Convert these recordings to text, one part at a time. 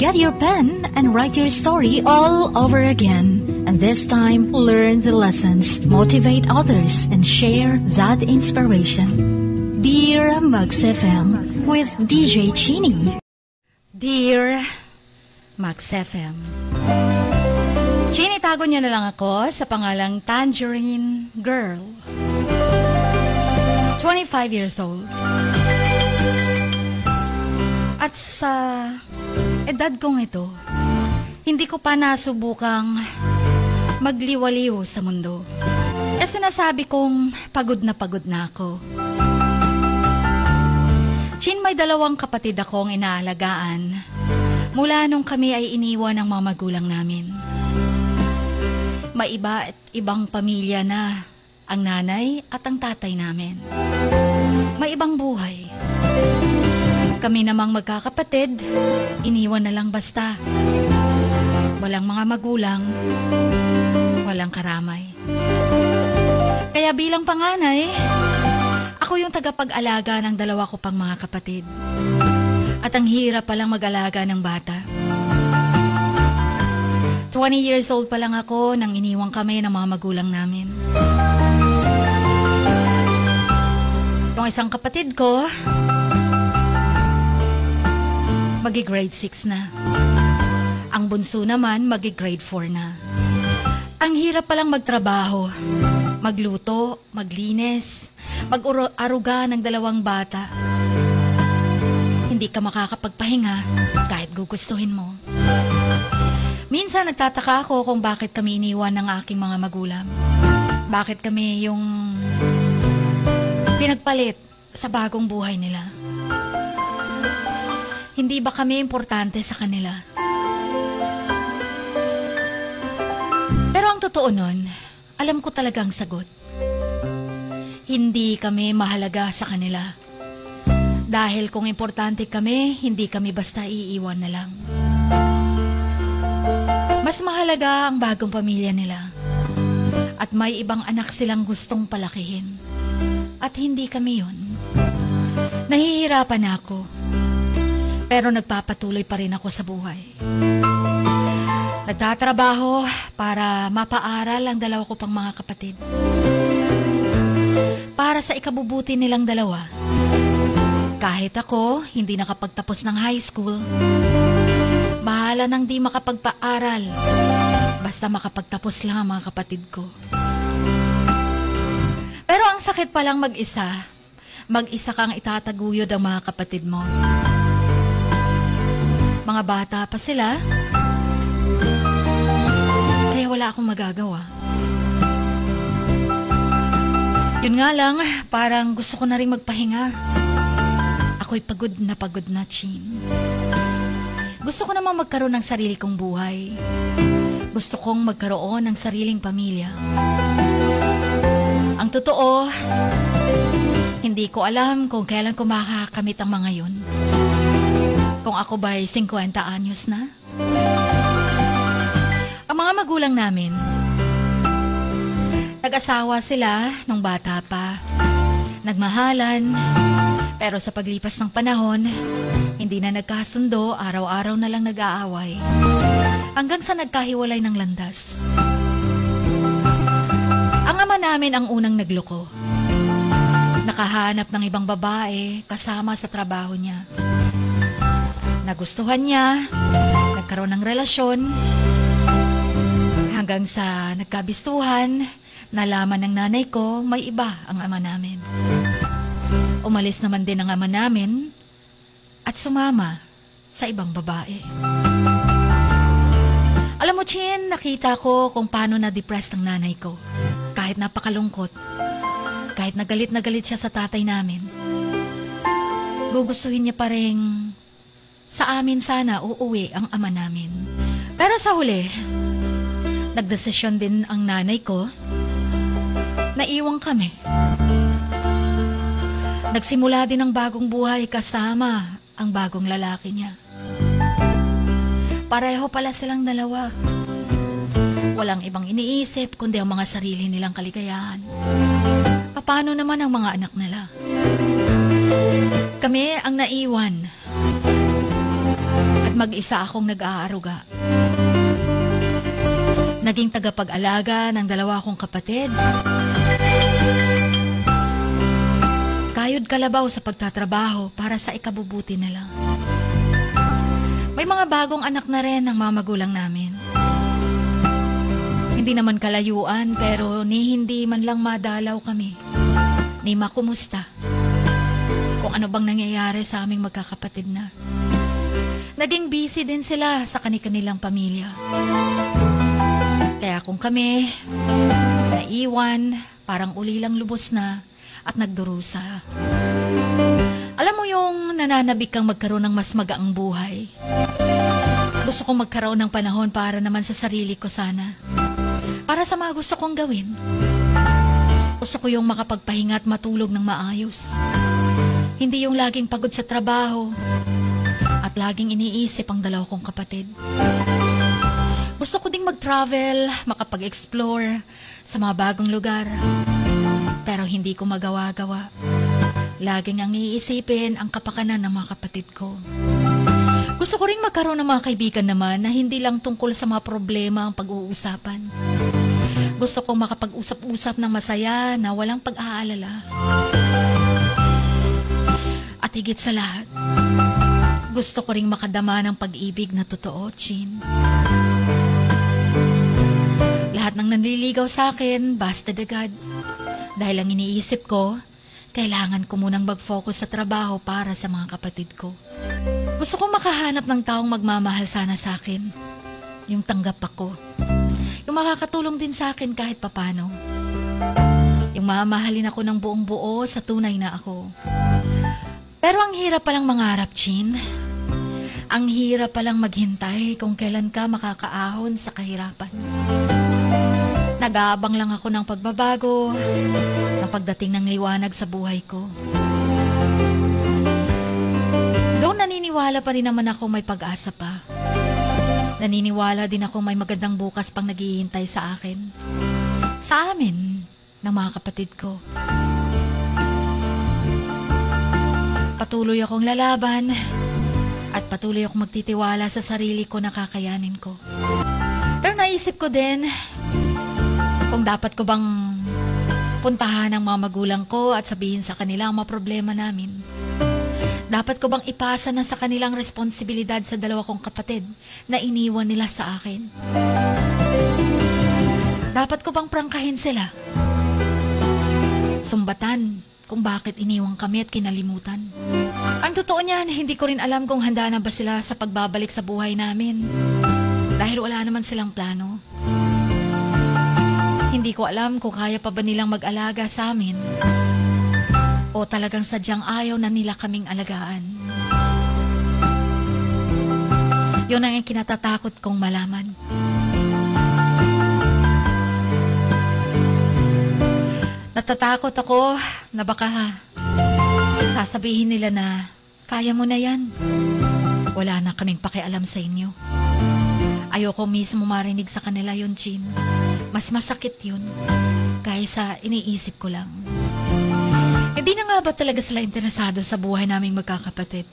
Get your pen and write your story all over again. And this time, learn the lessons, motivate others, and share that inspiration. Dear Max FM with DJ Chini. Dear Max FM. Chini, tago niya na lang ako sa pangalang Tangerine Girl. 25 years old. At sa edad kong ito, hindi ko pa nasubukang magliwaliw sa mundo. Kasi nasabi kong pagod na ako. Chin, may 2 kapatid akong inaalagaan mula nung kami ay iniwan ng mga magulang namin. May iba at ibang pamilya na ang nanay at ang tatay namin. May ibang buhay. Kami namang magkakapatid, iniwan na lang basta. Walang mga magulang, walang karamay. Kaya bilang panganay, ako yung tagapag-alaga ng 2 ko pang mga kapatid. At ang hirap palang mag-alaga ng bata. 20 years old pa lang ako nang iniwang kami ng mga magulang namin. Yung isang kapatid ko, magi-grade 6 na. Ang bunso naman, magi-grade 4 na. Ang hirap palang magtrabaho, magluto, maglinis, mag-aruga ng 2 bata. Hindi ka makakapagpahinga kahit gugustuhin mo. Minsan nagtataka ako kung bakit kami iniwan ng aking mga magulang. Bakit kami yung pinagpalit sa bagong buhay nila. Hindi ba kami importante sa kanila? Pero ang totoo nun, alam ko talagang sagot. Hindi kami mahalaga sa kanila. Dahil kung importante kami, hindi kami basta iiwan na lang. Mas mahalaga ang bagong pamilya nila. At may ibang anak silang gustong palakihin. At hindi kami yun. Nahihirapan ako. Pero nagpapatuloy pa rin ako sa buhay. Nagtatrabaho para mapaaral ang 2 ko pang mga kapatid. Para sa ikabubuti nilang 2. Kahit ako, hindi nakapagtapos ng high school. Bahala nang di makapagpaaral. Basta makapagtapos lang ang mga kapatid ko. Pero ang sakit palang mag-isa. Mag-isa kang itataguyod ang mga kapatid mo. Mga bata pa sila, kaya wala akong magagawa. Yun nga lang, parang gusto ko na rin magpahinga. Ako'y pagod na, Chin. Gusto ko namang magkaroon ng sarili kong buhay. Gusto kong magkaroon ng sariling pamilya. Ang totoo, hindi ko alam kung kailan ko makakamit ang mga yun. Kung ako ba'y 50 anyos na? Ang mga magulang namin, nag-asawa sila nung bata pa. Nagmahalan, pero sa paglipas ng panahon, hindi na nagkasundo, araw-araw na lang nag-aaway. Hanggang sa nagkahiwalay ng landas. Ang ama namin ang unang nagloko. Nakahanap ng ibang babae kasama sa trabaho niya. Nagustuhan niya, nagkaroon ng relasyon, hanggang sa nagkabistuhan, nalaman ng nanay ko may iba ang ama namin. Umalis naman din ang ama namin at sumama sa ibang babae. Alam mo, Chin, nakita ko kung paano na-depressed ang nanay ko. Kahit napakalungkot, kahit nagalit na galit siya sa tatay namin, gugustuhin niya pa rin sa amin sana uuwi ang ama namin. Pero sa huli, nagdesisyon din ang nanay ko na iwang kami. Nagsimula din ang bagong buhay kasama ang bagong lalaki niya. Pareho pala silang 2. Walang ibang iniisip kundi ang mga sarili nilang kaligayahan. Paano naman ang mga anak nila? Kami ang naiwan. At mag-isa akong nag-aaruga. Naging tagapag-alaga ng 2 kong kapatid. Kayod kalabaw sa pagtatrabaho para sa ikabubuti nila. May mga bagong anak na rin ng mga magulang namin. Hindi naman kalayuan pero hindi man lang madalaw kami. Ni makumusta. Kung ano bang nangyayari sa aming magkakapatid na. Naging busy din sila sa kanilang pamilya. Kaya kung kami naiwan, parang uli lang lubos na at nagdurusa. Alam mo yung nananabik kang magkaroon ng mas magaang buhay. Gusto kong magkaroon ng panahon para naman sa sarili ko sana. Para sa mga gusto kong gawin. Gusto ko yung makapagpahinga at matulog ng maayos. Hindi yung laging pagod sa trabaho at laging iniisip ang 2 kong kapatid. Gusto ko ding mag-travel, makapag-explore sa mga bagong lugar. Pero hindi ko magawa-gawa. Laging ang iisipin ang kapakanan ng mga kapatid ko. Gusto ko ring magkaroon ng mga kaibigan naman na hindi lang tungkol sa mga problema ang pag-uusapan. Gusto kong makapag-usap-usap ng masaya na walang pag-aalala. At higit sa lahat, gusto ko ring makadama ng pag-ibig na totoo, Chin. Lahat ng nanliligaw sa akin, basta agad. Dahil ang iniisip ko, kailangan ko munang mag-focus sa trabaho para sa mga kapatid ko. Gusto kong makahanap ng taong magmamahal sana sa akin. Yung tanggap ako. Yung makakatulong din sa akin kahit papano. Yung mamahalin ako ng buong buo sa tunay na ako. Pero ang hirap palang mangarap, Chin. Ang hirap palang maghintay kung kailan ka makakaahon sa kahirapan. Nag-aabang lang ako ng pagbabago na pagdating ng liwanag sa buhay ko. Though naniniwala pa rin naman ako may pag-asa pa. Naniniwala din ako may magandang bukas pang naghihintay sa akin. Sa amin, ng mga kapatid ko. Patuloy akong lalaban at patuloy akong magtitiwala sa sarili ko na kakayanin ko. Pero naisip ko din kung dapat ko bang puntahan ang mga magulang ko at sabihin sa kanila ang mga problema namin. Dapat ko bang ipasa na sa kanilang responsibilidad sa 2 kong kapatid na iniwan nila sa akin? Dapat ko bang prangkahin sila? Sumbatan kung bakit iniwang kami at kinalimutan. Ang totoo niyan, hindi ko rin alam kung handa na ba sila sa pagbabalik sa buhay namin. Dahil wala naman silang plano. Hindi ko alam kung kaya pa ba nilang mag-alaga sa amin. O talagang sadyang ayaw na nila kaming alagaan. Yun ang kinatatakot kong malaman. Natatakot ako na baka sasabihin nila na kaya mo na yan. Wala na kaming pakialam sa inyo. Ayoko mismo marinig sa kanila yun, Chin. Mas masakit yun kaysa iniisip ko lang. Hindi na nga ba talaga sila interesado sa buhay naming magkakapatid?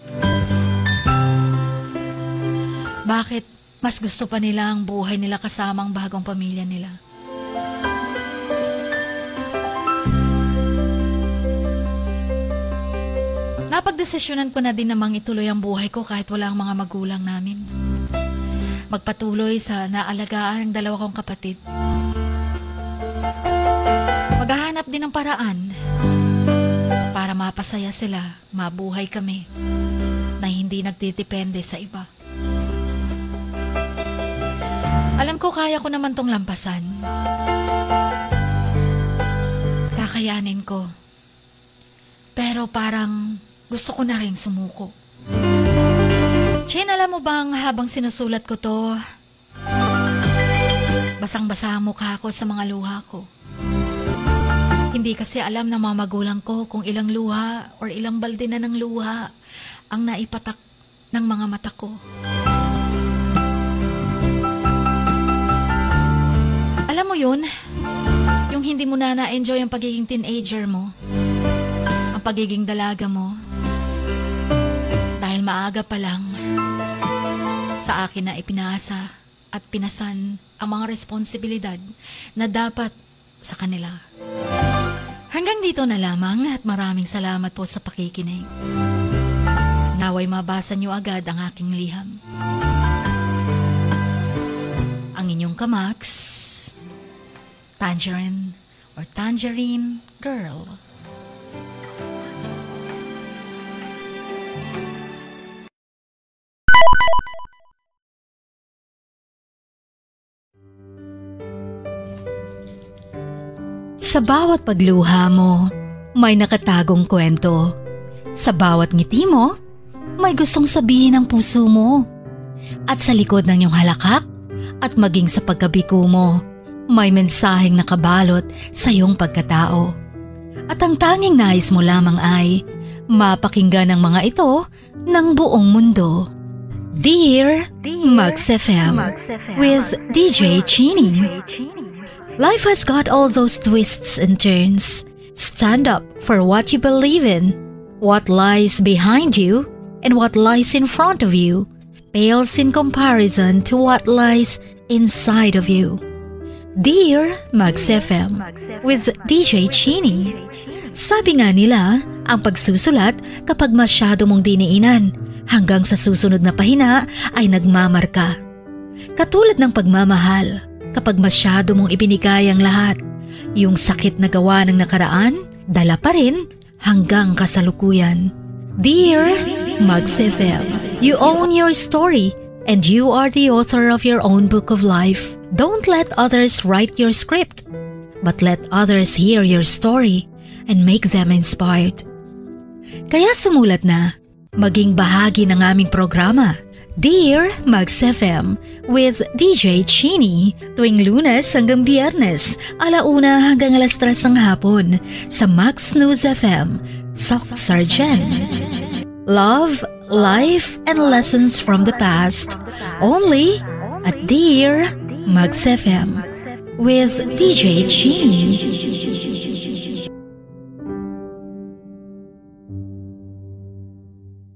Bakit mas gusto pa nila ang buhay nila kasama ang bagong pamilya nila? Napagdesisyonan ko na din namang ituloy ang buhay ko kahit wala ang mga magulang namin. Magpatuloy sa naalagaan ng 2 kong kapatid. Maghahanap din ng paraan para mapasaya sila, mabuhay kami na hindi nagtitipende sa iba. Alam ko kaya ko naman tong lampasan. Kakayanin ko. Pero parang gusto ko na rin sumuko. Chin, alam mo bang habang sinusulat ko to, basang-basa ang mukha ko sa mga luha ko. Hindi kasi alam ng mga magulang ko kung ilang luha or ilang balde na ng luha ang naipatak ng mga mata ko. Alam mo yun, yung hindi mo na na-enjoy ang pagiging teenager mo, ang pagiging dalaga mo, dahil maaga pa lang, sa akin na ipinasa at pinasan ang mga responsibilidad na dapat sa kanila. Hanggang dito na lamang at maraming salamat po sa pakikinig. Naway mabasa niyo agad ang aking liham. Ang inyong kamaks, Tangerine or Tangerine Girl. Sa bawat pagluha mo, may nakatagong kwento. Sa bawat ngiti mo, may gustong sabihin ang puso mo. At sa likod ng iyong halakak at maging sa pagkabiko mo, may mensaheng nakabalot sa iyong pagkatao. At ang tanging nais mo lamang ay mapakinggan ang mga ito ng buong mundo. Dear Mugs FM with DJ Chini. Life has got all those twists and turns. Stand up for what you believe in. What lies behind you and what lies in front of you pales in comparison to what lies inside of you. Dear Mugs FM with DJ Chini. Sabi nga nila, ang pagsusulat kapag masyado mong diniinan hanggang sa susunod na pahina ay nagmamarka. Katulad ng pagmamahal, kapag masyado mong ibinigay ang lahat, yung sakit na gawa ng nakaraan, dala pa rin hanggang kasalukuyan. Dear Mugs FM, you own your story and you are the author of your own book of life. Don't let others write your script, but let others hear your story and make them inspired. Kaya sumulat na, maging bahagi ng aming programa, Dear Mugs FM with DJ Chini tuwing Lunes hanggang Biyernes, 1:00 hanggang 3:00 ng hapon sa Max News FM, Sock Sargent. Love, life, and lessons from the past only at Dear Mugs FM with DJ Chini.